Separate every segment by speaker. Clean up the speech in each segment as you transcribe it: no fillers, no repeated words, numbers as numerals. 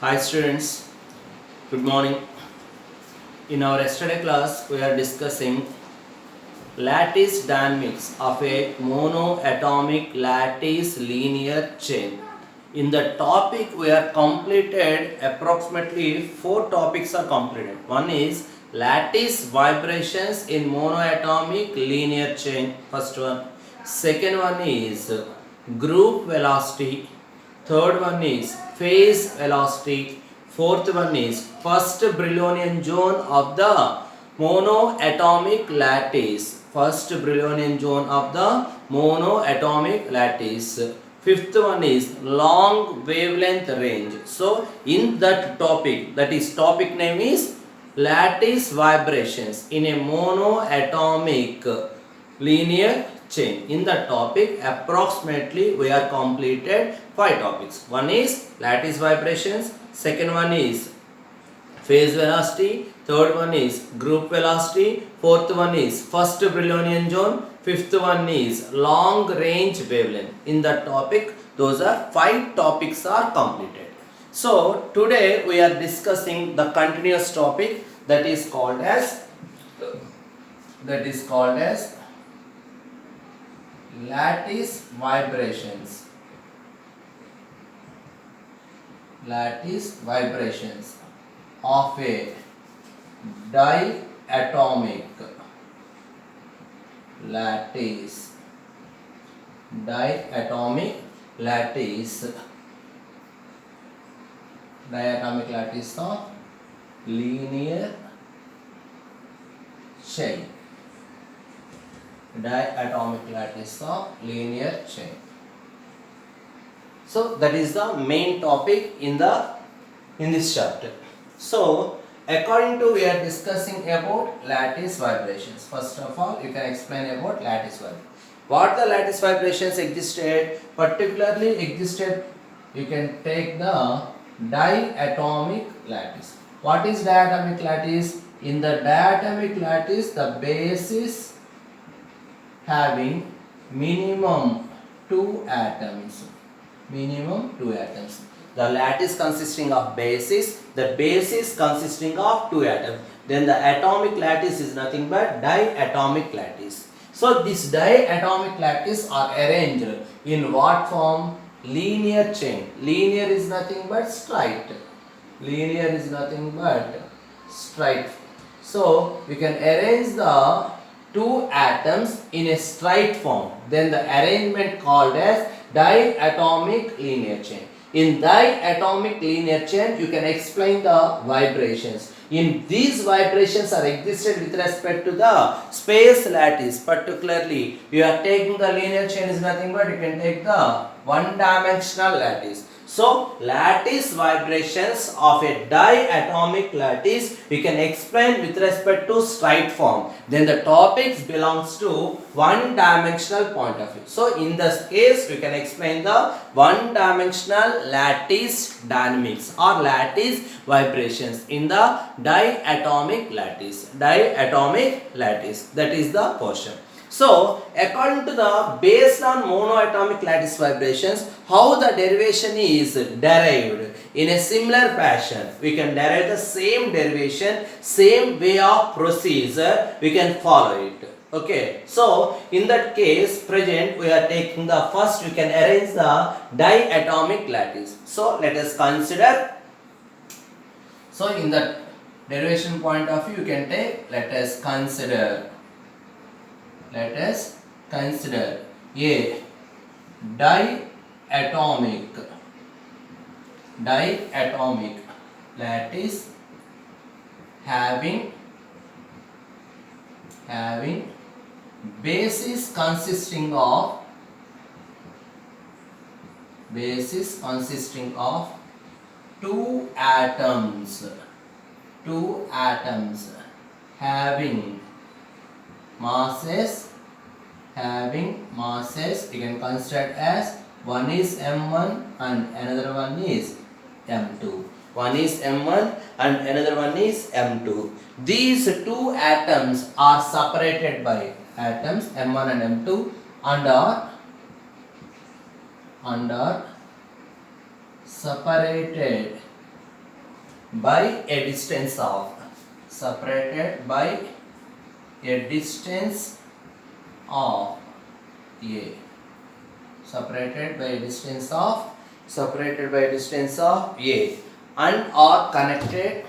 Speaker 1: Hi students, good morning. In our yesterday class, we are discussing lattice dynamics of a monoatomic lattice linear chain. In the topic, we are completed approximately 4 topics are completed. One is lattice vibrations in monoatomic linear chain. First one. Second one is group velocity. Third one is phase velocity. Fourth one is first Brownian zone of the monoatomic lattice. First Brownian zone of the monoatomic lattice. Fifth one is long wavelength range. So in that topic, that is topic name is lattice vibrations in a monoatomic linear chain. In the topic approximately we are completed 5 topics. One is lattice vibrations, second one is phase velocity, third one is group velocity, fourth one is first Brownian zone, fifth one is long range wavelength. In the topic those are 5 topics are completed. So today we are discussing the continuous topic that is called as lattice vibrations. Lattice vibrations of a diatomic lattice. Diatomic lattice of linear chain. Diatomic lattice of linear chain. So that is the main topic in this chapter. So according to we are discussing about lattice vibrations. First of all, you can explain about lattice vibrations. What the lattice vibrations existed, particularly existed, you can take the diatomic lattice. What is diatomic lattice? In the diatomic lattice, the base is having minimum 2 atoms. The lattice consisting of bases, the base is consisting of 2 atoms. Then the atomic lattice is nothing but diatomic lattice. So this diatomic lattice are arranged in what form? Linear chain. Linear is nothing but straight. So we can arrange the 2 atoms in a straight form. Then the arrangement called as diatomic linear chain. In diatomic linear chain, you can explain the vibrations. In these vibrations are existed with respect to the space lattice. Particularly, you are taking the linear chain is nothing but you can take the one-dimensional lattice. So, lattice vibrations of a diatomic lattice we can explain with respect to straight form. Then the topics belongs to one-dimensional point of view. So, in this case we can explain the one-dimensional lattice dynamics or lattice vibrations in the diatomic lattice. That is the portion. So, according to the based on monoatomic lattice vibrations, how the derivation is derived in a similar fashion. We can derive the same derivation, same way of procedure, we can follow it. Okay, so in that case, present we are taking the first, we can arrange the diatomic lattice. So, let us consider. So, in the derivation point of view, you can take, let us consider a diatomic lattice having bases consisting of 2 atoms having masses you can consider as one is M1 and another one is M2. One is M1 and another one is M2. These 2 atoms are separated by atoms M1 and M2 and are separated by a distance of, separated by a distance of A, separated by a distance of, A, and are connected,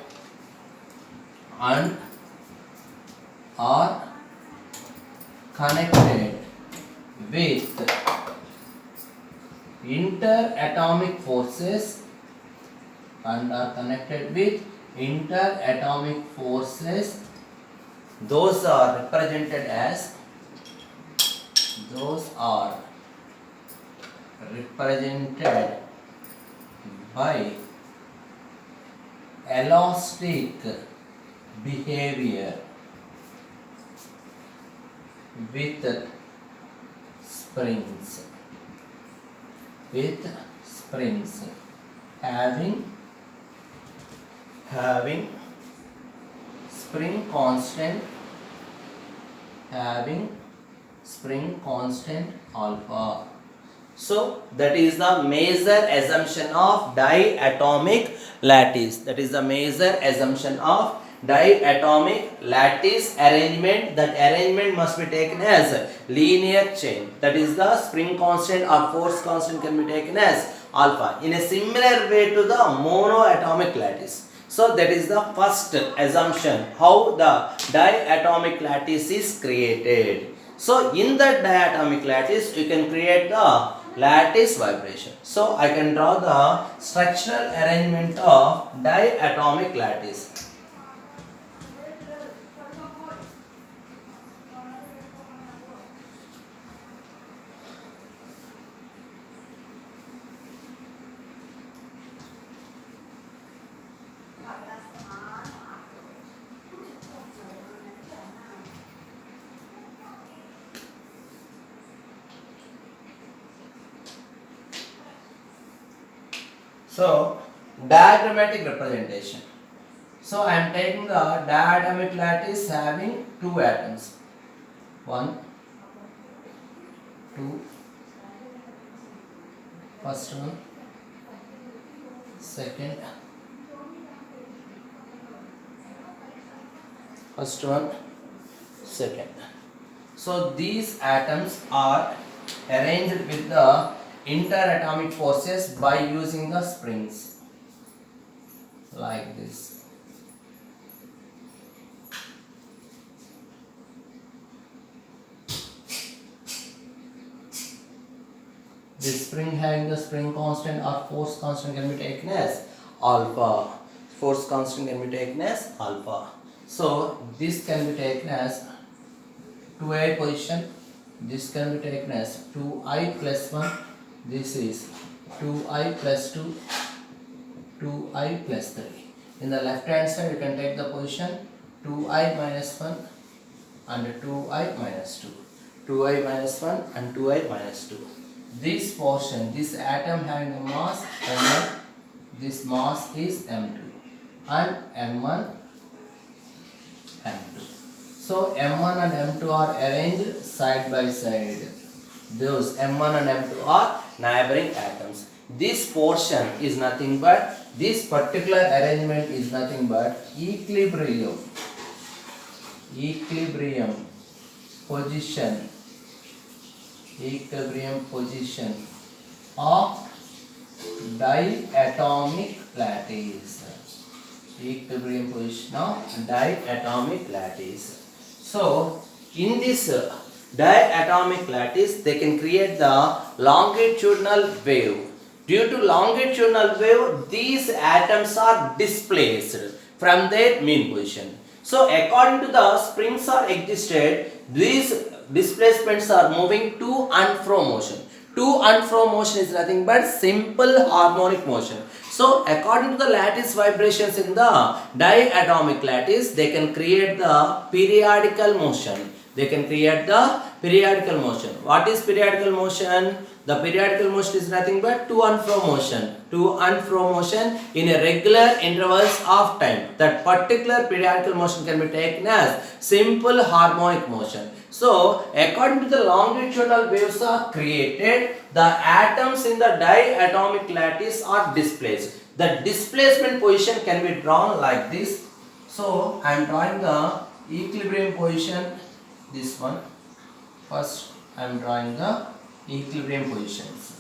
Speaker 1: with interatomic forces, and are connected with interatomic forces. Those are represented by elastic behavior with springs, having spring constant alpha. So that is the major assumption of diatomic lattice. Arrangement. That arrangement must be taken as linear chain. That is the spring constant or force constant can be taken as alpha in a similar way to the monoatomic lattice. So that is the first assumption how the diatomic lattice is created. So in the diatomic lattice you can create the lattice vibration. So I can draw the structural arrangement of diatomic lattice. So diagrammatic representation. So I am taking the diatomic lattice having two atoms. 1, 2, first one, second, first one, second. So these atoms are arranged with the interatomic forces by using the springs like this. This spring having the spring constant or force constant can be taken as alpha. So this can be taken as 2a position. This can be taken as 2i plus 1. This is 2i plus 2, 2i plus 3. In the left hand side you can take the position 2i minus 1 and 2i minus 2. 2i minus 1 and 2i minus 2. This portion, this atom having a mass m1, this mass is m2 and m1, m2. So m1 and m2 are arranged side by side. Those m1 and m2 are neighboring atoms. This portion is nothing but, this particular arrangement is nothing but equilibrium position of diatomic lattice. Equilibrium position of diatomic lattice. So in this diatomic lattice they can create the longitudinal wave. Due to longitudinal wave, these atoms are displaced from their mean position. So according to the springs are existed, these displacements are moving to and fro motion. To and fro motion is nothing but simple harmonic motion. So according to the lattice vibrations in the diatomic lattice, they can create the periodical motion. What is periodical motion? The periodical motion is nothing but to and fro motion. In a regular intervals of time. That particular periodical motion can be taken as simple harmonic motion. So according to the longitudinal waves are created, the atoms in the diatomic lattice are displaced. the displacement position can be drawn like this. So I am drawing the equilibrium position, this one. First I am drawing the equilibrium positions.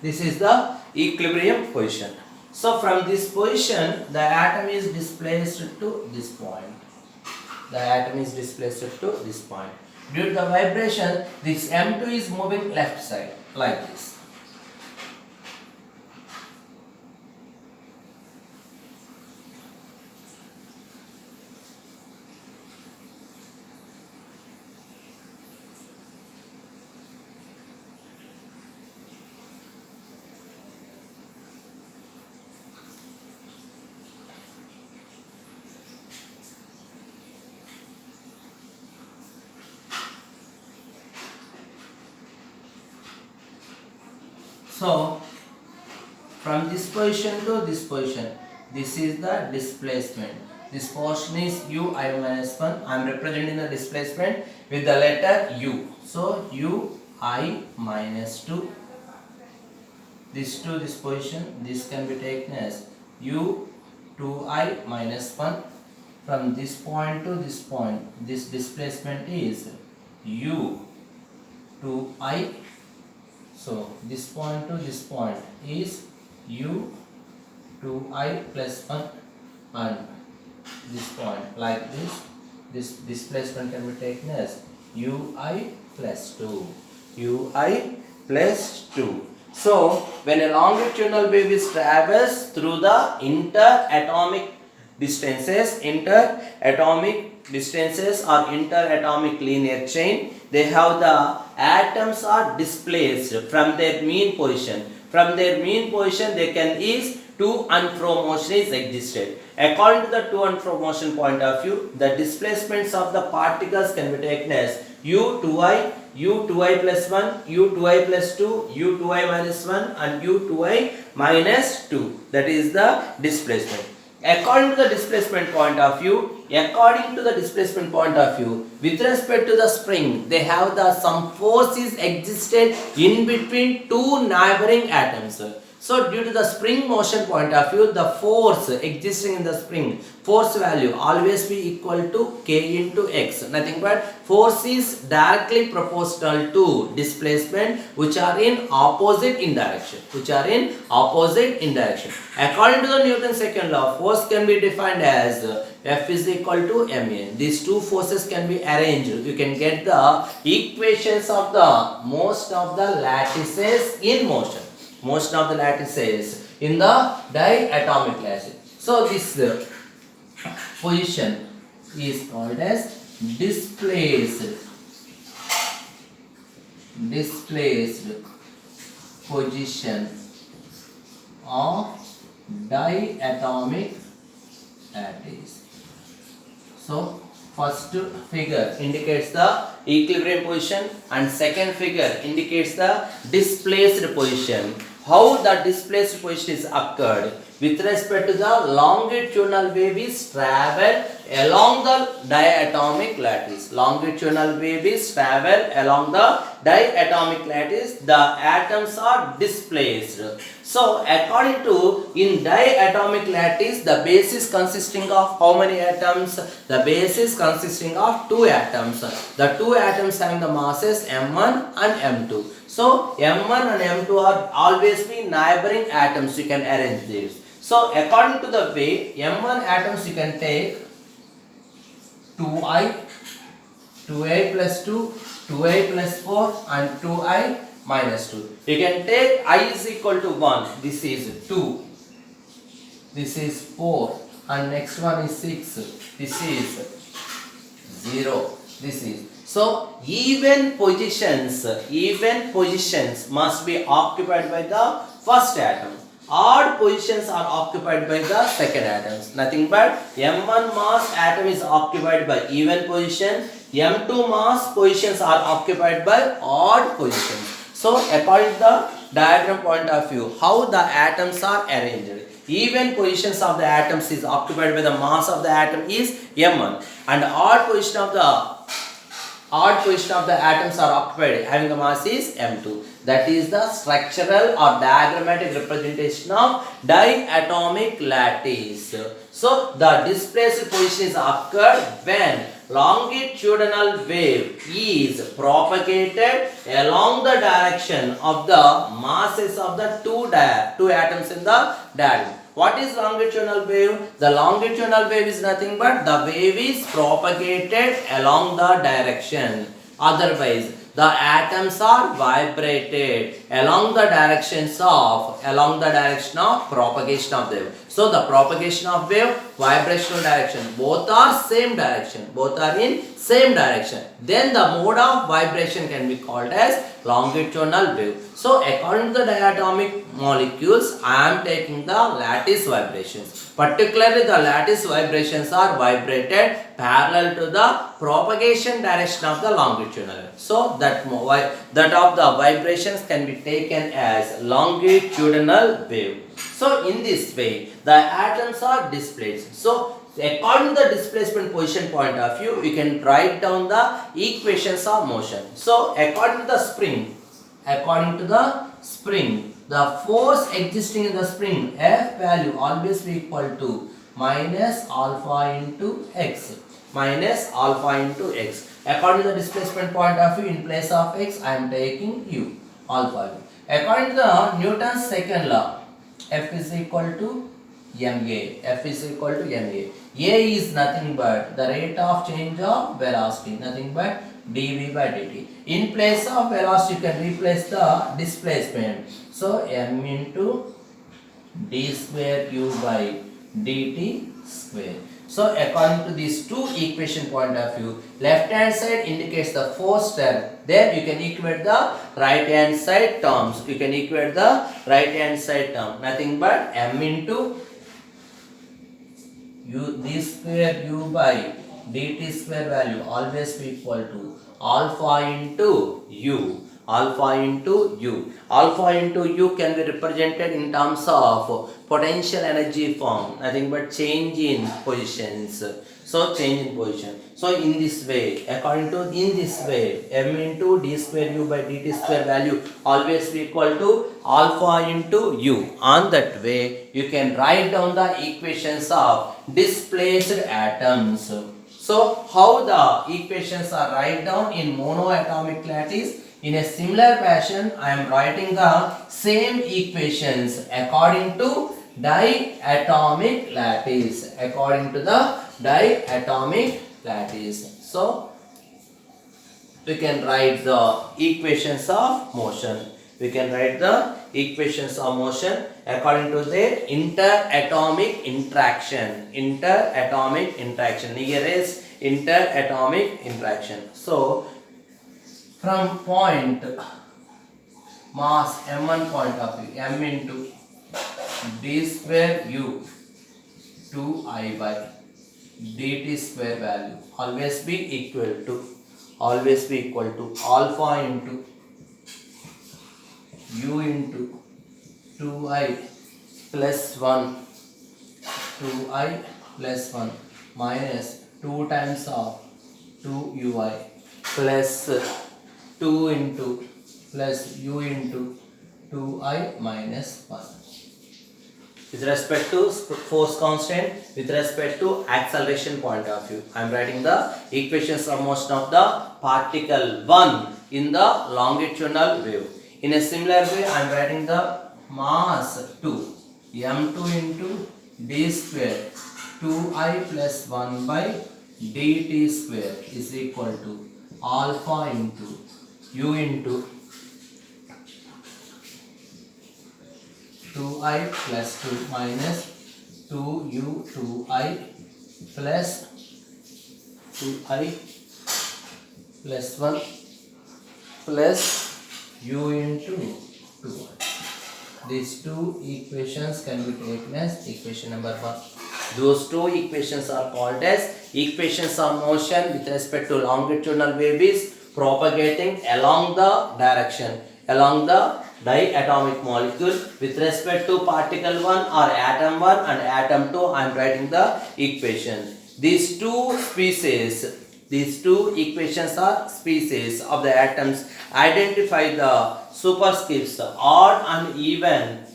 Speaker 1: This is the equilibrium position. So from this position, the atom is displaced to this point. The atom is displaced to this point. Due to the vibration, this M2 is moving left side like this. So from this position to this position, this is the displacement. This portion is ui minus 1. I am representing the displacement with the letter u. So ui minus 2. This to this position, this can be taken as u2i minus 1. From this point to this point, this displacement is u2i. So this point to this point is u2i plus 1, and this point like this. This displacement can be taken as ui plus 2. ui plus 2. So when a longitudinal wave is travels through the interatomic distances or interatomic linear chain, they have the atoms are displaced from their mean position. From their mean position, they can is to and fro motion is existed. According to the to and fro motion point of view, the displacements of the particles can be taken as u2i, u2i plus 1, u2i plus 2, u2i minus 1 and u2i minus 2. That is the displacement. According to the displacement point of view, with respect to the spring, they have some forces existed in between two neighboring atoms. So due to the spring motion point of view, the force existing in the spring, force value always be equal to k into x. Nothing but force is directly proportional to displacement which are in opposite in direction. According to the Newton's second law, force can be defined as F is equal to ma. These two forces can be arranged. You can get the equations of the most of the lattices in motion. Most of the lattices in the diatomic lattice. So this position is called as displaced position of diatomic lattice. So first figure indicates the equilibrium position and second figure indicates the displaced position. How the displaced position is occurred with respect to the longitudinal wave is travel along the diatomic lattice. Longitudinal wave is travel along the diatomic lattice. The atoms are displaced. So according to in diatomic lattice, the base is consisting of how many atoms? The base is consisting of two atoms. The two atoms having the masses m1 and m2. So m1 and m2 are always be neighboring atoms. You can arrange this. So according to the way, m1 atoms you can take 2i, 2a plus 2, 2a plus 4 and 2i minus 2. You can take I is equal to 1. This is 2. This is 4 and next one is 6. This is 0. This is. So even positions must be occupied by the first atom. Odd positions are occupied by the second atoms. Nothing but m1 mass atom is occupied by even position. m2 mass positions are occupied by odd positions. So according to the diagram point of view, how the atoms are arranged. even positions of the atoms is occupied by the mass of the atom is m1, and odd position of the atoms are occupied having the mass is m2. That is the structural or diagrammatic representation of diatomic lattice. So the displaced position is occurred when longitudinal wave is propagated along the direction of the masses of the two atoms in the diagram. What is longitudinal wave? The longitudinal wave is nothing but the wave is propagated along the direction. Otherwise, the atoms are vibrated along the direction of propagation of the wave. So the propagation of wave, vibrational direction, both are same direction. Both are in same direction. Then the mode of vibration can be called as longitudinal wave. So according to the diatomic molecules, I am taking the lattice vibrations. Particularly the lattice vibrations are vibrated parallel to the propagation direction of the longitudinal wave. So that of the vibrations can be taken as longitudinal wave. So in this way, the atoms are displaced. So according to the displacement position point of view, we can write down the equations of motion. So according to the spring, the force existing in the spring, F value always be equal to minus alpha into x. According to the displacement point of view, in place of x, I am taking u, alpha. According to the Newton's second law, F is equal to ma. A is nothing but the rate of change of velocity, nothing but dv by dt. In place of velocity, you can replace the displacement. So m into d square u by dt square. So according to these two equation point of view, left hand side indicates the force term. Then you can equate the right hand side terms. Nothing but m into d square u by dt square value always be equal to alpha into u. Alpha into u can be represented in terms of potential energy form, nothing but change in positions. So in this way, m into d square u by dt square value always be equal to alpha into u. On that way, you can write down the equations of displaced atoms. So how the equations are write down in monoatomic lattice? In a similar fashion, I am writing the same equations according to diatomic lattice. So we can write the equations of motion. According to their interatomic interaction. Here is interatomic interaction. So from point mass m1 point of view, m into d square u 2I by dt square value always be equal to alpha into u into 2I plus 1 minus 2 times of 2ui plus 2 into plus u into 2I minus 1. With respect to force constant, with respect to acceleration point of view, I am writing the equations of motion of the particle 1 in the longitudinal wave. In a similar way, I am writing the mass 2, m2 into d square 2I plus 1 by dt square is equal to alpha into u into 2I plus 2 minus 2u 2I plus 2I plus 1 plus u into 2I. These two equations can be taken as equation number 1. Those two equations are called as equations of motion with respect to longitudinal wave is propagating along the direction, along the diatomic molecule. With respect to particle 1 or atom 1 and atom 2, I am writing the equation. These two equations are species of the atoms. Identify the superscripts odd and even.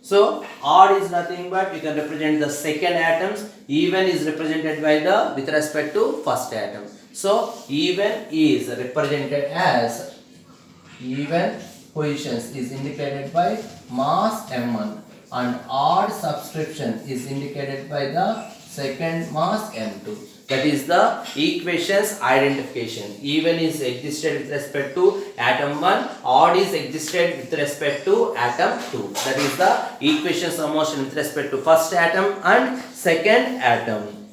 Speaker 1: So odd is nothing but you can represent the second atoms. Even is represented by the with respect to first atom. So even is represented as even positions is indicated by mass m1 and odd subscription is indicated by the second mass m2. That is the equations identification. Even is existed with respect to atom 1, odd is existed with respect to atom 2. That is the equations of motion with respect to first atom and second atom.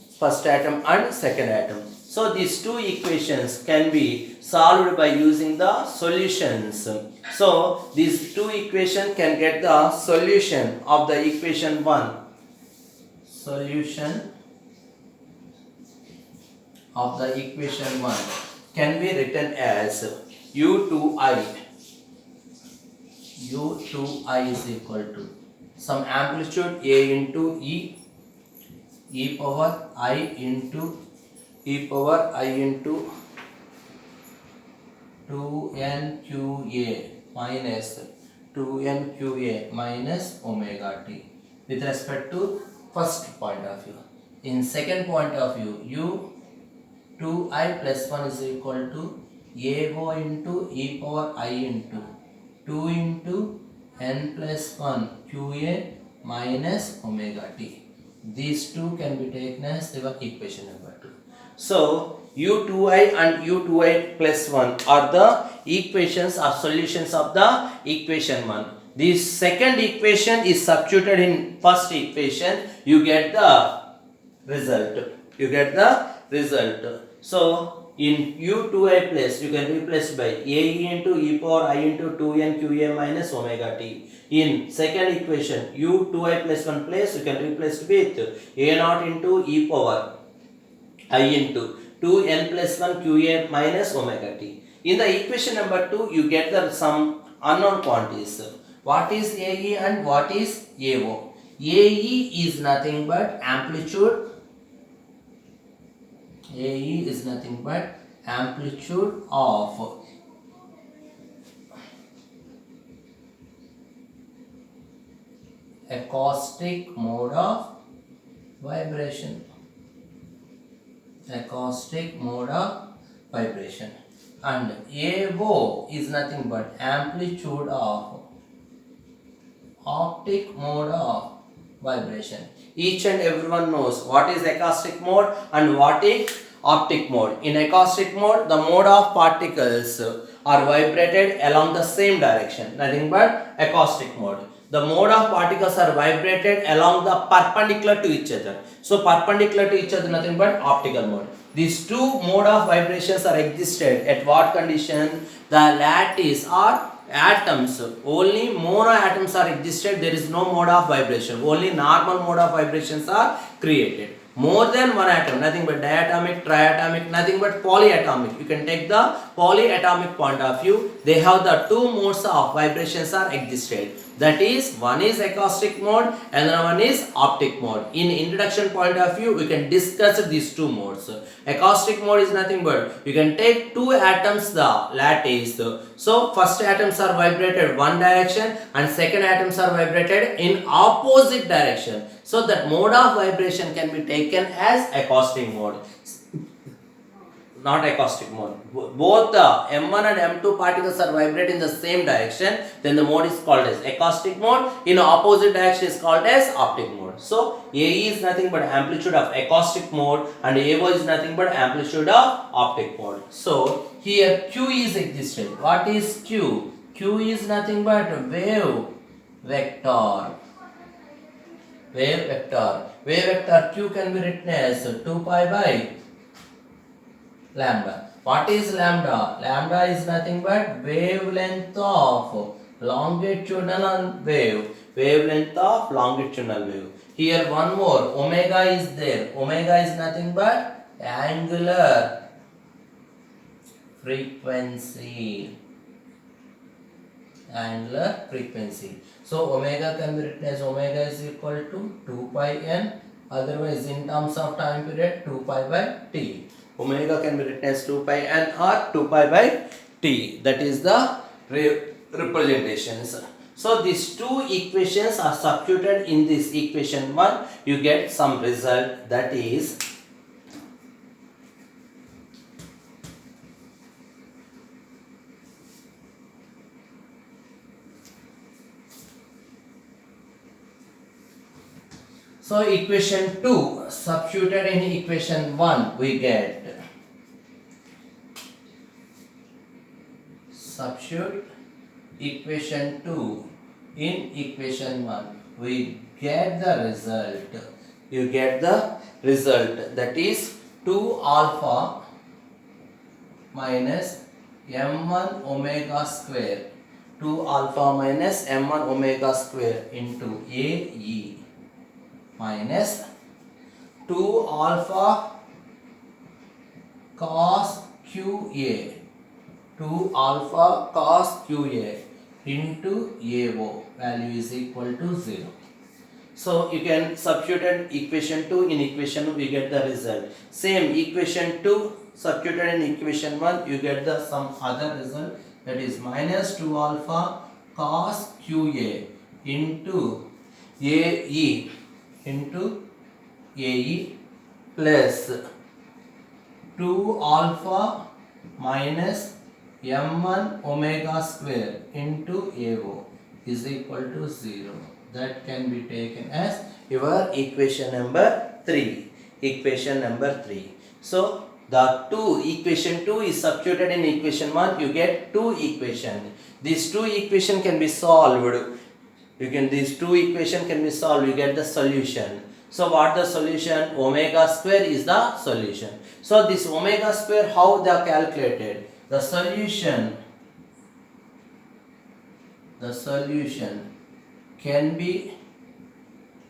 Speaker 1: So these two equations can be solved by using the solutions. So these two equations can get the solution of the equation 1. Solution of the equation 1 can be written as U2I is equal to some amplitude A into E power I into 2nqa minus omega t with respect to first point of view. In second point of view, U2I plus 1 is equal to AO into e power I into 2 into n plus 1 qa minus omega t. These two can be taken as the equation number 2. So U2I and U2I plus 1 are the equations or solutions of the equation 1. This second equation is substituted in first equation, you get the result. So in U2I plus you can replace by AE into e power I into 2nqa minus omega t. In second equation U2I plus 1 place you can replace with A0 into e power I into 2n plus 1 qa minus omega t. In the equation number 2 you get the some unknown quantities. What is AE and what is AO? AE is nothing but amplitude. AE is nothing but amplitude of acoustic mode of vibration. And AO is nothing but amplitude of optic mode of vibration. Each and everyone knows what is acoustic mode and what is optic mode. In acoustic mode, the mode of particles are vibrated along the same direction, nothing but acoustic mode. The mode of particles are vibrated along the perpendicular to each other. So perpendicular to each other, nothing but optical mode. These two mode of vibrations are existed at what condition? The lattice or atoms, only mono atoms are existed, there is no mode of vibration, only normal mode of vibrations are created. More than one atom, nothing but diatomic, triatomic, nothing but polyatomic. You can take the polyatomic point of view, they have the two modes of vibrations are existed. That is, one is acoustic mode, another one is optic mode. In introduction point of view, we can discuss these two modes. Acoustic mode is nothing but you can take two atoms, the lattice. So first atoms are vibrated one direction and second atoms are vibrated in opposite direction. So that mode of vibration can be taken as acoustic mode. Not acoustic mode. Both the M1 and M2 particles are vibrating in the same direction, then the mode is called as acoustic mode. In opposite direction is called as optic mode. So AE is nothing but amplitude of acoustic mode and AO is nothing but amplitude of optic mode. So here Q is existed. What is Q? Q is nothing but wave vector. Wave vector Q can be written as 2 pi by lambda. What is lambda? Lambda is nothing but wavelength of longitudinal wave. Here one more, omega is there. Omega is nothing but angular frequency. angular frequency. So omega can be written as omega is equal to 2 pi n, otherwise in terms of time period 2 pi by t. Omega can be written as 2 pi n or 2 pi by t. That is the representations. So these two equations are substituted in this equation 1. You get some result, that is so equation 2 substituted in equation 1, we get substitute equation 2 in equation 1, we get the result. You get the result, that is 2 alpha minus m1 omega square, 2 alpha minus m1 omega square into AE minus 2 alpha cos QA, 2 alpha cos QA into AO, value is equal to 0. So you can substitute equation 2 in equation, we get the result. Same equation 2 substituted in equation 1, you get the some other result, that is minus 2 alpha cos QA into AE plus 2 alpha minus m1 omega square into AO is equal to 0. That can be taken as your equation number 3. Equation number 3. So the equation 2 is substituted in equation 1, you get 2 equation. These 2 equation can be solved. These 2 equation can be solved, you get the solution. So what the solution? Omega square is the solution. So this omega square, how they are calculated? The solution can be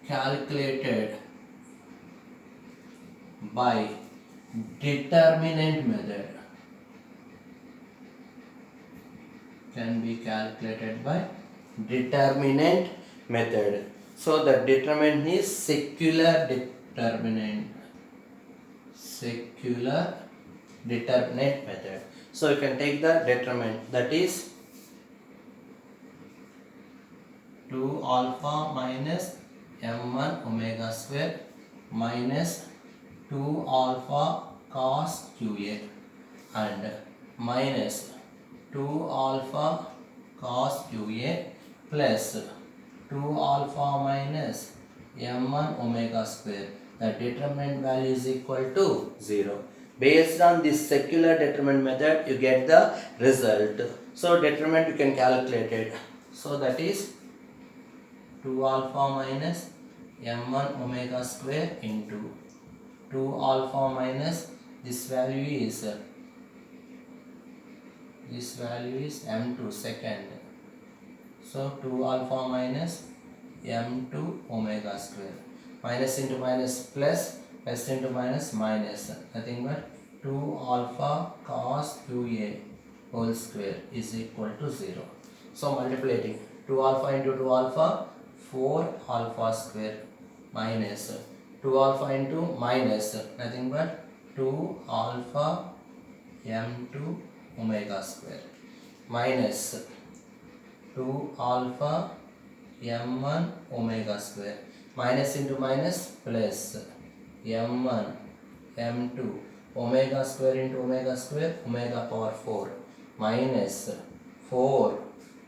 Speaker 1: calculated by determinant method. Can be calculated by determinant method. So the determinant is secular determinant. Secular determinant method. So you can take the determinant, that is 2 alpha minus m1 omega square minus 2 alpha cos QA and minus 2 alpha cos QA plus 2 alpha minus m1 omega square. The determinant value is equal to 0. Based on this secular determinant method, you get the result. So determinant you can calculate it. So that is 2 alpha minus m1 omega square into 2 alpha minus this value is m2 second. So 2 alpha minus m2 omega square. Minus into minus plus, plus into minus minus. Nothing but 2 alpha cos QA whole square is equal to 0. So multiplicating 2 alpha into 2 alpha, 4 alpha square minus 2 alpha into minus nothing but 2 alpha m2 omega square minus 2 alpha m1 omega square, minus into minus plus m1 m2 omega square into omega square, omega power 4 minus 4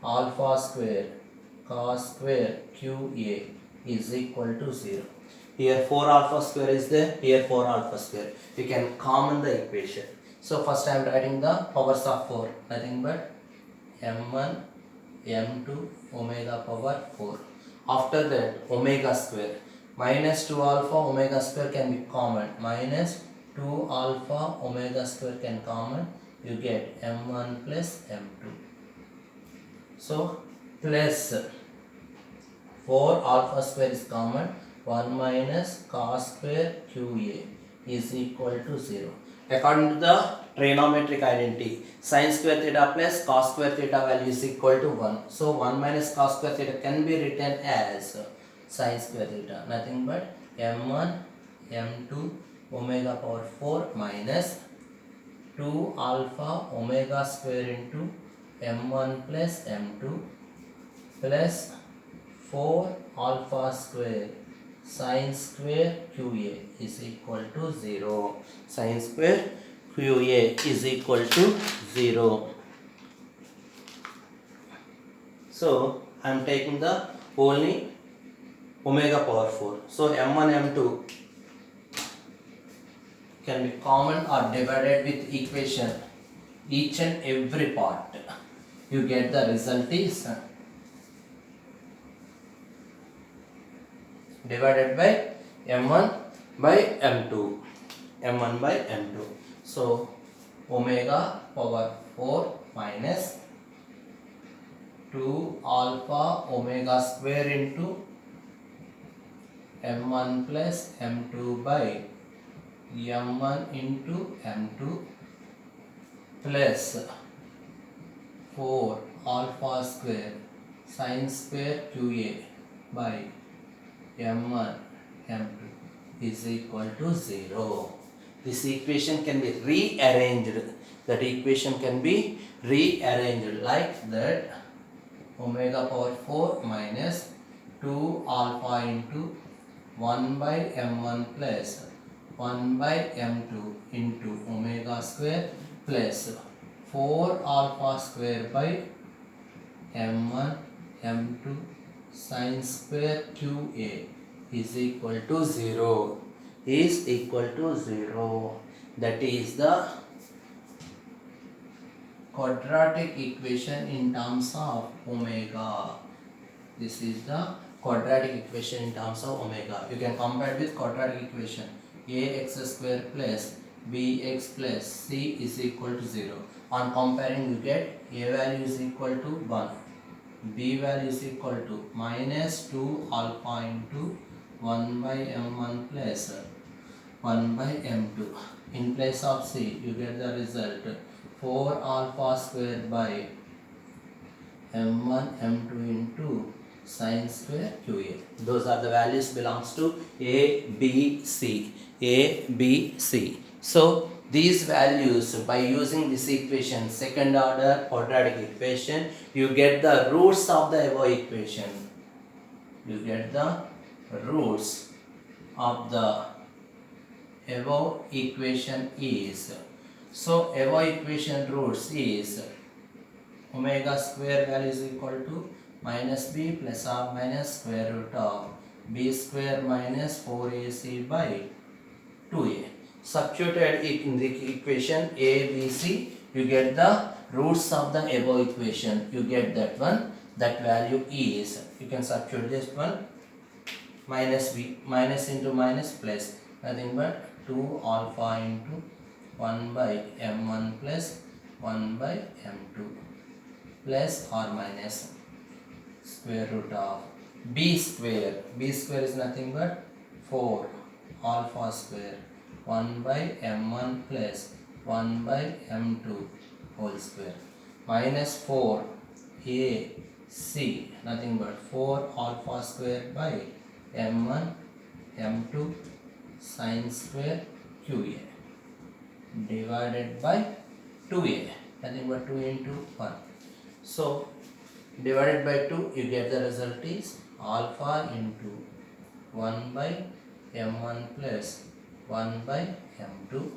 Speaker 1: alpha square cos square QA is equal to 0. Here 4 alpha square is there, here 4 alpha square. You can common the equation. So first I am writing the powers of 4, nothing but m1 m2 omega power 4. After that omega square, minus 2 alpha omega square can be common, minus 2 alpha omega square can common, you get m1 plus m2. So plus 4 alpha square is common, 1 minus cos square QA is equal to 0. According to the trigonometric identity, sin square theta plus cos square theta value is equal to 1. So 1 minus cos square theta can be written as sin square theta, nothing but m1 m2 omega power 4 minus 2 alpha omega square into m1 plus m2 plus 4 alpha square sin square qa is equal to 0. Sin square qa is equal to 0. So I am taking the only omega power 4. So m1 m2 can be common or divided with equation each and every part. You get the result is divided by m1 by m2, m1 by m2. So omega power 4 minus 2 alpha omega square into m1 plus m2 by m1 into m2 plus 4 alpha square sin square qa by m1 m2 is equal to 0. This equation can be rearranged. That equation can be rearranged like that. Omega power 4 minus 2 alpha into 1 by m1 plus 1 by m2 into omega square plus 4 alpha square by m1 m2 sin square qa is equal to 0. Is equal to 0. That is the quadratic equation in terms of omega. This is the quadratic equation in terms of omega. You can compare with quadratic equation. Ax square plus bx plus c is equal to 0. On comparing, you get a value is equal to 1, b value is equal to minus 2 alpha into 1 by m1 plus 1 by m2. In place of c, you get the result 4 alpha square by m1 m2 into sin square qa. Those are the values belongs to a b c, a b c. So these values, by using this equation, second order quadratic equation, you get the roots of the above equation. You get the roots of the above equation is, so above equation roots is omega square value is equal to minus b plus or minus square root of b square minus 4ac by 2a. Substituted in the equation a, b, c, you get the roots of the above equation. You get that one. That value is, you can substitute this one, minus b, minus into minus plus, nothing but 2 alpha into 1 by m1 plus 1 by m2 plus or minus square root of b square. B square is nothing but 4 alpha square 1 by m1 plus 1 by m2 whole square minus 4 a c, nothing but 4 alpha square by m1 m2 sin square qa divided by 2a, nothing but 2 into 1. So divided by 2, you get the result is alpha into 1 by m1 plus 1 by m2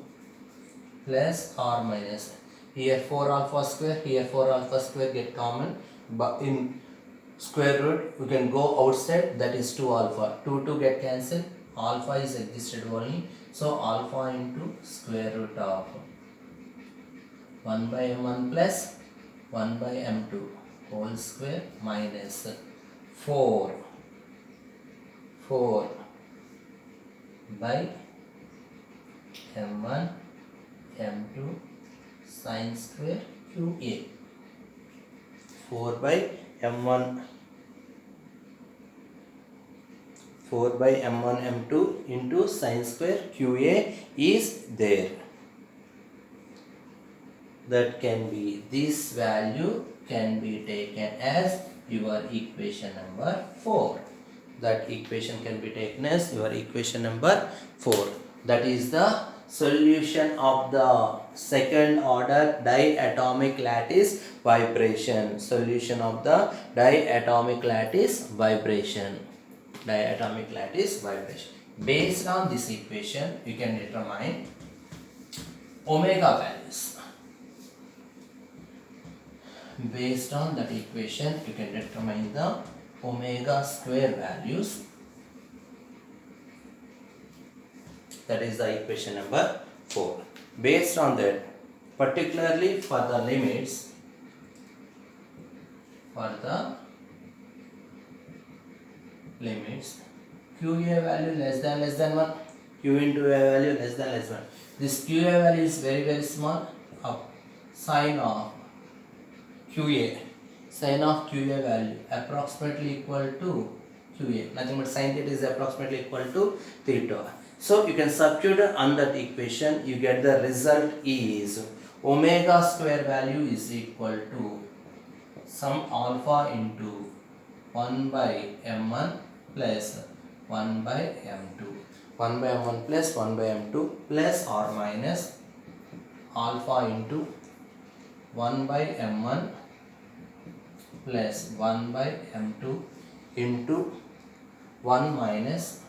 Speaker 1: plus or minus, here 4 alpha square, here 4 alpha square get common, but in square root you can go outside, that is 2 alpha, 2 get cancelled, alpha is existed only, so alpha into square root of 1 by m1 plus 1 by m2 whole square minus 4 by m1 m2 sin square qa, 4 by m1 4 by m1 m2 into sine square qa is there. That can be, this value can be taken as your equation number 4. That equation can be taken as your equation number 4. That is the solution of the second order diatomic lattice vibration. Solution of the diatomic lattice vibration. Diatomic lattice vibration. Based on this equation, you can determine omega values. Based on that equation, you can determine the omega square values. That is the equation number 4. Based on that, particularly for the limits, QA value less than 1, Q into A value less than 1. This QA value is very small. Sine of QA value approximately equal to QA. Nothing but sine theta is approximately equal to theta. So you can substitute on that equation. You get the result is omega square value is equal to some alpha into 1 by m1 plus 1 by m2. 1 by m1 plus 1 by m2 plus or minus alpha into 1 by m1 plus 1 by m2 into 1 minus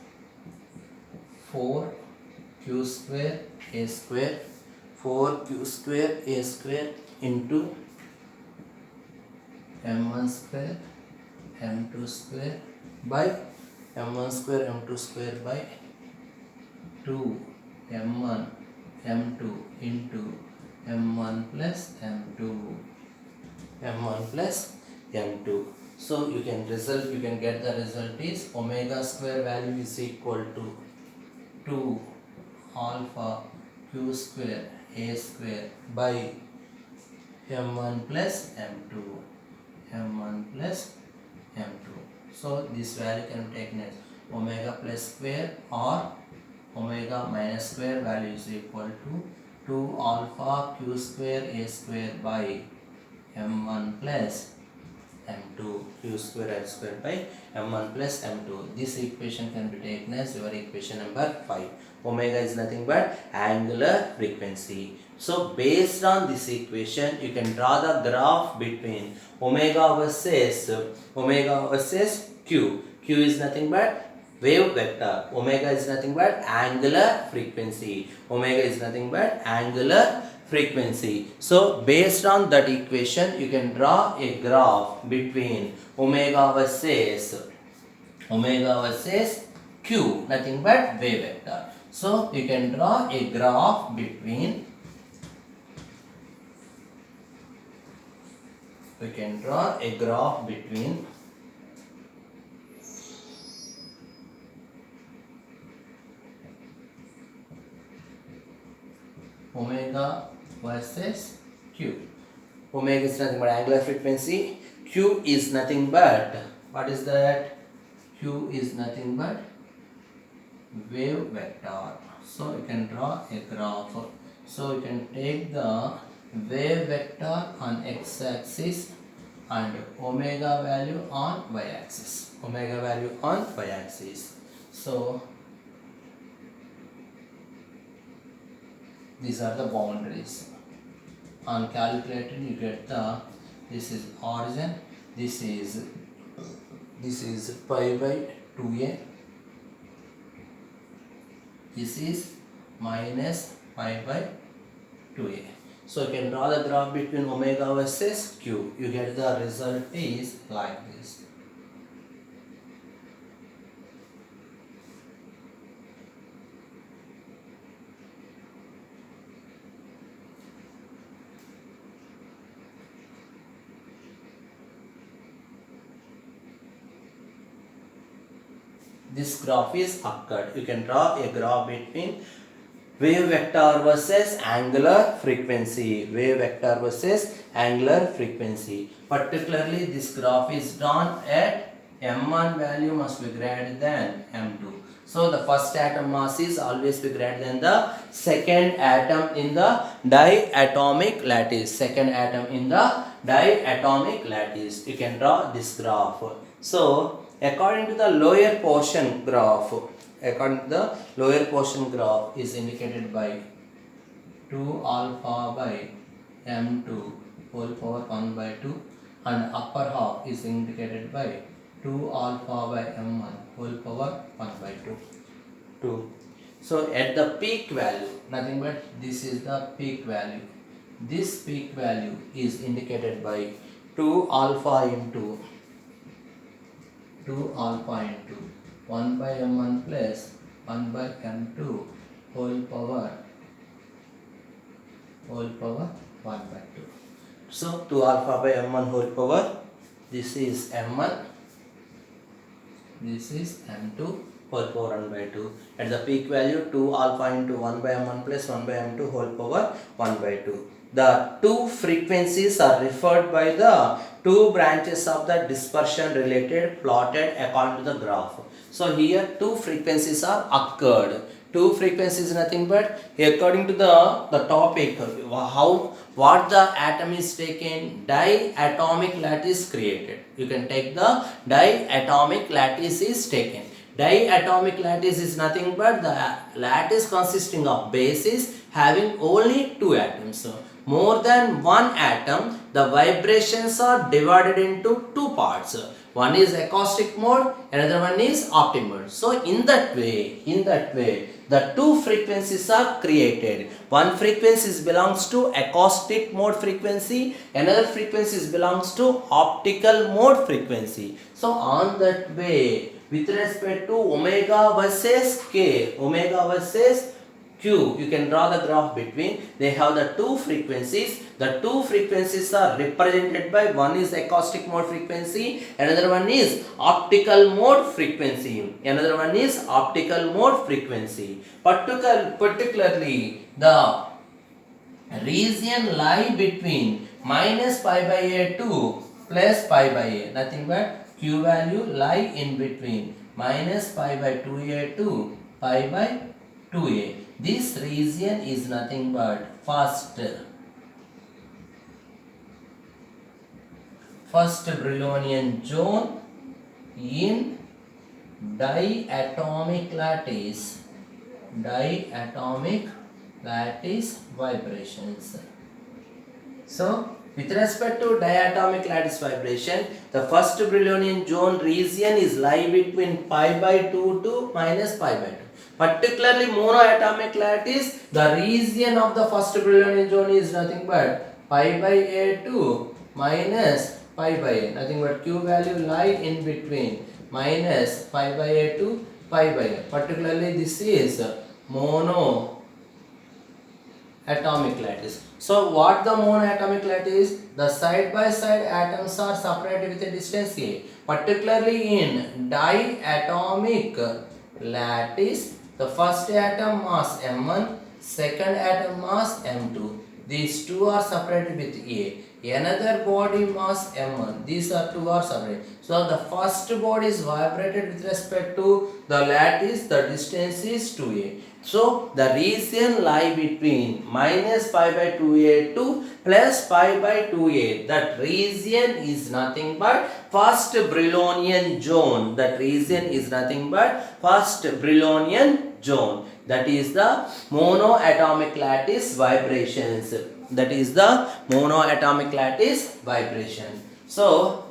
Speaker 1: 4q square a square 4q square a square into m1 square m2 square by m1 square m2 square by 2 m1 m2 into m1 plus m2 m2. So you can get the result is omega square value is equal to 2 alpha q square a square by m1 plus m2 m2. So this value can be taken as omega plus square or omega minus square value is equal to 2 alpha q square a square by m1 plus m2, q square a square by m1 plus m2. This equation can be taken as your equation number 5. Omega is nothing but angular frequency. So based on this equation, you can draw the graph between omega versus q. Q is nothing but wave vector. Omega is nothing but angular frequency. Omega is nothing but angular frequency. So based on that equation, you can draw a graph between omega versus q, nothing but wave vector. So you can draw a graph between omega versus q. Omega is nothing but angular frequency. Q is nothing but, what is that? Q is nothing but wave vector. So you can draw a graph. So you can take the wave vector on x-axis and omega value on y-axis. So these are the boundaries. On calculator you get this is origin, this is pi by 2a, this is minus pi by 2a. So you can draw the graph between omega versus q. You get the result is like this. This graph is occurred. You can draw a graph between wave vector versus angular frequency. Particularly this graph is drawn at M1 value must be greater than M2. So the first atom mass is always be greater than the second atom in the diatomic lattice. Second atom in the diatomic lattice. You can draw this graph. So according to the lower portion graph, is indicated by 2 alpha by M2 whole power 1 by 2, and upper half is indicated by 2 alpha by M1 whole power 1 by 2. So at the peak value, nothing but this is the peak value. This peak value is indicated by 2 alpha into 1 by M1 plus 1 by M2 whole power 1 by 2. So 2 alpha by M1 whole power, this is M1, this is M2 whole power 1 by 2. At the peak value, 2 alpha into 1 by M1 plus 1 by M2 whole power 1 by 2. The two frequencies are referred by the two branches of the dispersion related plotted according to the graph. So here two frequencies are occurred. Two frequencies nothing but according to the topic, what the atom is taken, diatomic lattice created. You can take the diatomic lattice is taken. Diatomic lattice is nothing but the lattice consisting of bases having only two atoms. More than one atom, the vibrations are divided into two parts. One is acoustic mode, another one is optic mode. So in that way, the two frequencies are created. One frequency belongs to acoustic mode frequency, another frequency belongs to optical mode frequency. So on that way, with respect to omega versus K, omega versus Q, you can draw the graph between. They have the two frequencies. The two frequencies are represented by one is acoustic mode frequency, another one is optical mode frequency. Another one is optical mode frequency. Particularly the region lie between minus pi by a to plus pi by a. Nothing but Q value lie in between minus pi by 2a to pi by 2a. This region is nothing but first Brownian zone in diatomic lattice vibrations. So with respect to diatomic lattice vibration, the first Brownian zone region is lie between pi by 2 to minus pi by 2. Particularly monoatomic lattice, the region of the first Brownian zone is nothing but pi by a to minus pi by a. Nothing but Q value lie in between minus pi by a to pi by a. Particularly this is monoatomic lattice. So what the monoatomic lattice? The side by side atoms are separated with a distance a. Particularly in diatomic lattice, the first atom mass M1, second atom mass M2. These two are separated with A. Another body mass M1. These are two are separated. So the first body is vibrated with respect to the lattice. The distance is 2A. So the region lie between minus pi by 2A to plus pi by 2A. That region is nothing but first Brownian zone. That region is nothing but first Brownian zone. That is the monoatomic lattice vibrations. That is the monoatomic lattice vibration. So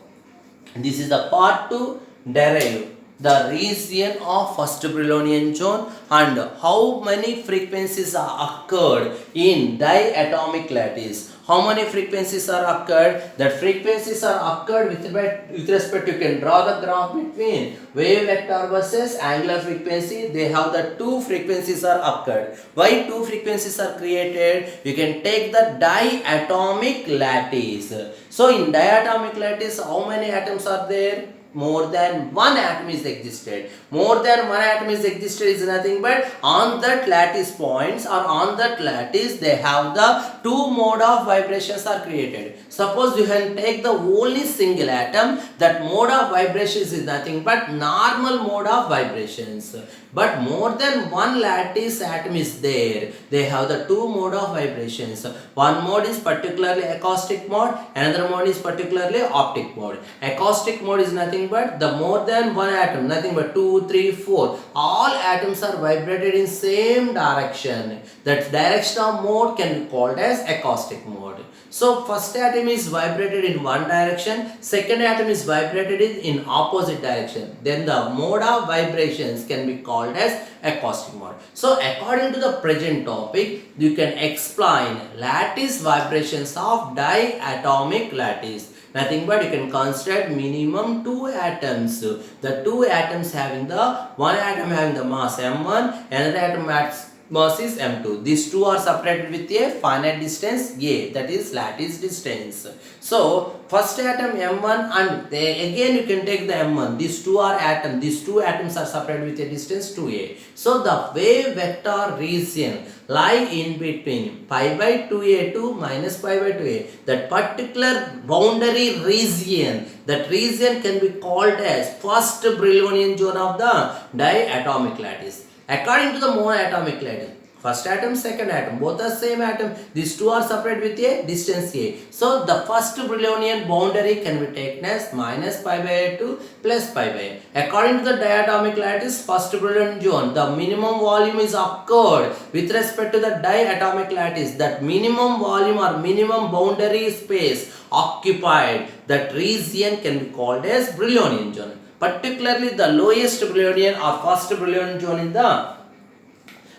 Speaker 1: this is the part to derive the region of first Brownian zone and how many frequencies are occurred in diatomic lattice. How many frequencies are occurred? That frequencies are occurred with respect, you can draw the graph between wave vector versus angular frequency. They have the two frequencies are occurred. Why two frequencies are created? You can take the diatomic lattice. So in diatomic lattice, how many atoms are there? more than one atom is existed. More than one atom is existed is nothing but on that lattice points or on that lattice they have the two mode of vibrations are created. Suppose you can take the only single atom, that mode of vibrations is nothing but normal mode of vibrations. But more than one lattice atom is there, they have the two mode of vibrations. One mode is particularly acoustic mode, another mode is particularly optic mode. Acoustic mode is nothing but the more than one atom, nothing but 2, 3, 4. All atoms are vibrated in same direction. That direction of mode can be called as acoustic mode. So first atom is vibrated in one direction, second atom is vibrated in opposite direction. Then the mode of vibrations can be called as acoustic mode. So according to the present topic, you can explain lattice vibrations of diatomic lattice. Nothing but you can consider minimum two atoms. The two atoms having the one atom having the mass m1, another atom mass is m2. These two are separated with a finite distance a, that is lattice distance. So first atom m1 and again you can take the m1. These two are atoms. These two atoms are separated with a distance 2a. So the wave vector region lie in between pi by 2a to minus pi by 2a. That particular boundary region, that region can be called as first Brillonian zone of the diatomic lattice. According to the monatomic lattice, first atom, second atom, both are same atom. These two are separate with a distance a. So the first Brillonian boundary can be taken as minus pi by a to plus pi by a. According to the diatomic lattice, first Brillonian zone, the minimum volume is occurred with respect to the diatomic lattice. That minimum volume or minimum boundary space occupied, that region can be called as Brillonian zone. Particularly the lowest Brillonian or first Brillonian zone in the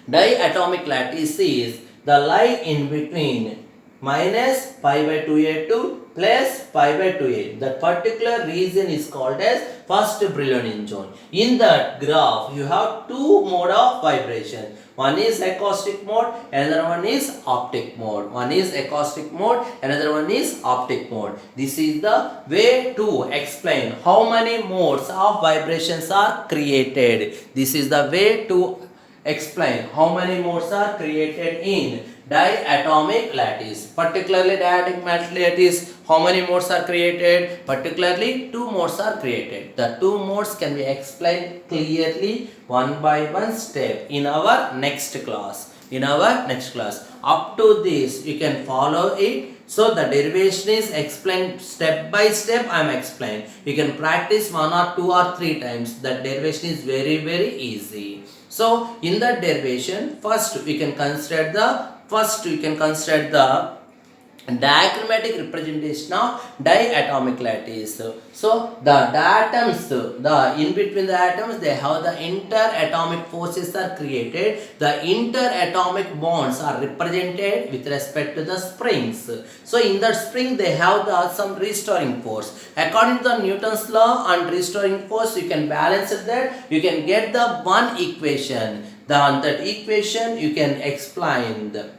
Speaker 1: diatomic lattice is the lie in between minus pi by 2a to plus pi by 2a. That particular region is called as first Brillonian zone. In that graph, you have two mode of vibration. One is acoustic mode, another one is optic mode. One is acoustic mode, another one is optic mode. This is the way to explain how many modes of vibrations are created. This is the way to explain how many modes are created in diatomic lattice. Particularly diatomic lattice, how many modes are created? Particularly two modes are created. The two modes can be explained clearly one by one step in our next class. Up to this you can follow it. So the derivation is explained step by step. I am explaining. You can practice 1 or 2 or 3 times. That derivation is very easy. So in that derivation, first we can consider the diagrammatic representation of diatomic lattice. So the atoms, in between the atoms, they have the interatomic forces are created. The interatomic bonds are represented with respect to the springs. So in that spring they have some restoring force. According to the Newton's law and restoring force, you can balance that. You can get the one equation. On that equation you can explain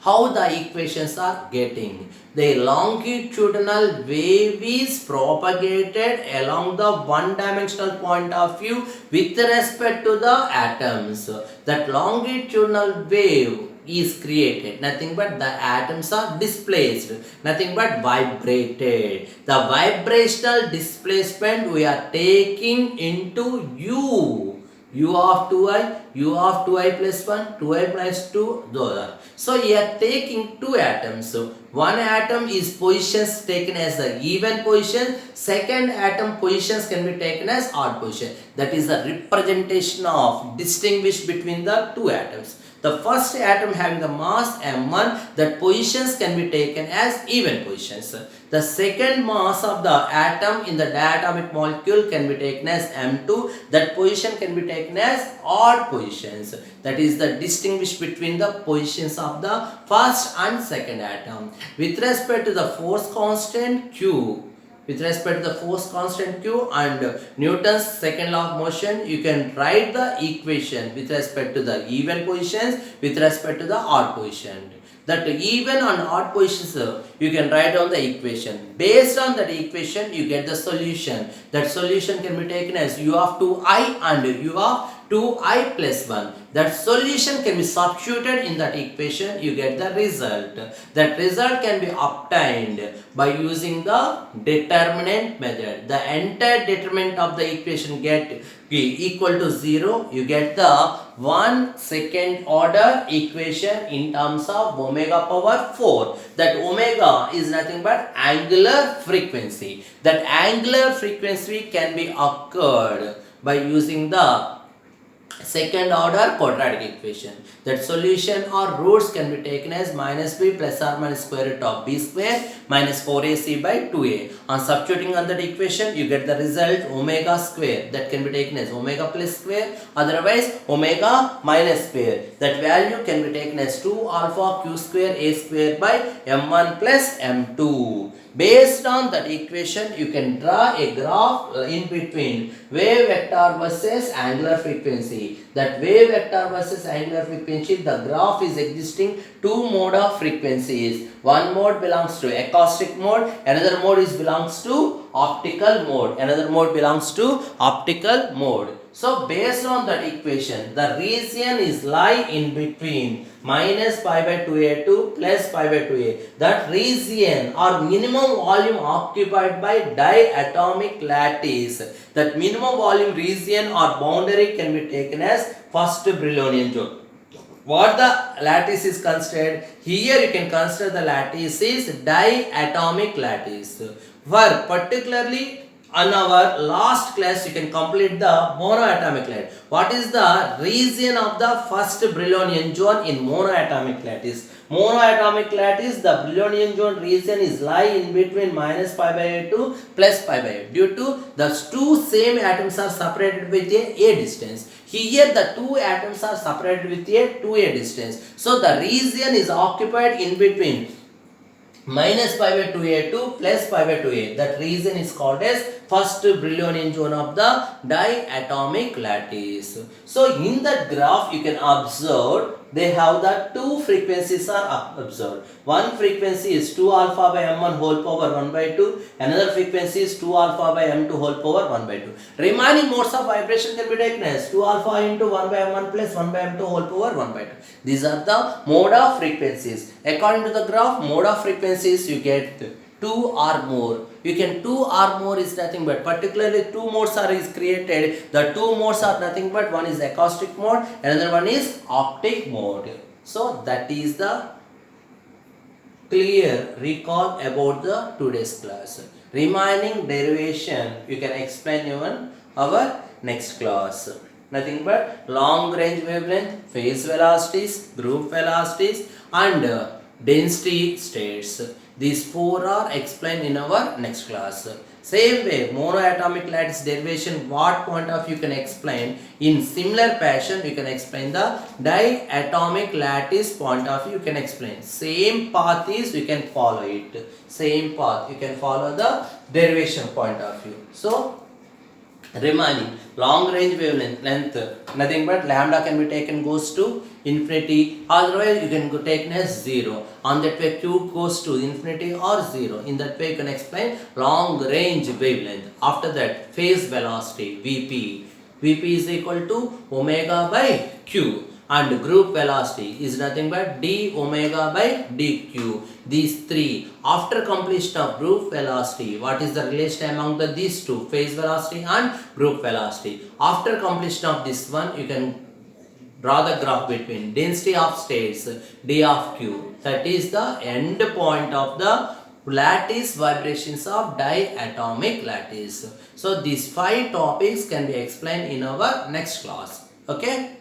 Speaker 1: how the equations are getting. The longitudinal wave is propagated along the one-dimensional point of view with respect to the atoms. That longitudinal wave is created. Nothing but the atoms are displaced. Nothing but vibrated. The vibrational displacement we are taking into U. U of 2i plus 1, 2i plus 2, those are. So you are taking two atoms. So one atom is positions taken as the even position. Second atom positions can be taken as odd position. That is the representation of distinguish between the two atoms. The first atom having the mass m1, that positions can be taken as even positions. The second mass of the atom in the diatomic molecule can be taken as m2, that position can be taken as odd positions. That is the distinguish between the positions of the first and second atom. With respect to the force constant Q, with respect to the force constant Q and Newton's second law of motion, you can write the equation with respect to the even positions, with respect to the odd position. That even and odd positions, you can write down the equation. Based on that equation, you get the solution. That solution can be taken as u of 2i and u of 2i plus 1. That solution can be substituted in that equation, you get the result. That result can be obtained by using the determinant method. The entire determinant of the equation get equal to 0, you get the 1 second order equation in terms of omega power 4. That omega is nothing but angular frequency. That angular frequency can be occurred by using the second order quadratic equation. That solution or roots can be taken as minus b plus or minus square root of b square minus 4ac by 2a. On substituting on that equation, you get the result omega square. That can be taken as omega plus square, otherwise omega minus square. That value can be taken as 2 alpha q square a square by m1 plus m2. Based on that equation, you can draw a graph in between wave vector versus angular frequency. That wave vector versus angular frequency, the graph is existing two mode of frequencies. One mode belongs to acoustic mode, another mode belongs to optical mode. Another mode belongs to optical mode. So based on that equation, the region is lie in between minus pi by 2a to plus pi by 2a. That region or minimum volume occupied by diatomic lattice. That minimum volume region or boundary can be taken as first Brownian zone. What the lattice is considered? Here you can consider the lattice is diatomic lattice. For particularly on our last class, you can complete the monoatomic lattice. What is the region of the first Brownian zone in monoatomic lattice? Monoatomic lattice, the Brownian zone region is lie in between minus pi by 8 to plus pi by 8 due to the two same atoms are separated with a distance. Here the two atoms are separated with a 2a distance. So the region is occupied in between minus pi by 2a to plus pi by 2a. That region is called as first Brownian zone of the diatomic lattice. So in that graph you can observe they have the two frequencies are observed. One frequency is 2 alpha by m1 whole power 1 by 2. Another frequency is 2 alpha by m2 whole power 1 by 2. Remaining modes of vibration can be taken as 2 alpha into 1 by m1 plus 1 by m2 whole power 1 by 2. These are the mode of frequencies. According to the graph, mode of frequencies you get 2 or more. You can 2 or more is nothing but particularly two modes are is created. The two modes are nothing but one is acoustic mode, another one is optic mode. So that is the clear recall about the today's class. Remaining derivation you can explain even our next class. Nothing but long range wavelength, phase velocities, group velocities and density states. These four are explained in our next class. Same way, monoatomic lattice derivation, what point of view can explain? In similar fashion, you can explain the diatomic lattice point of view, you can explain. Same path is, you can follow it. Same path, you can follow the derivation point of view. So, remaining long range wavelength length, nothing but lambda can be taken goes to infinity, otherwise you can go taken as 0. On that way q goes to infinity or 0. In that way you can explain long range wavelength. After that phase velocity Vp. Vp is equal to omega by q. And group velocity is nothing but d omega by dq. These three. After completion of group velocity, what is the relation among these two? Phase velocity and group velocity. After completion of this one, you can draw the graph between density of states d of q. That is the end point of the lattice vibrations of diatomic lattice. So these 5 topics can be explained in our next class. Okay.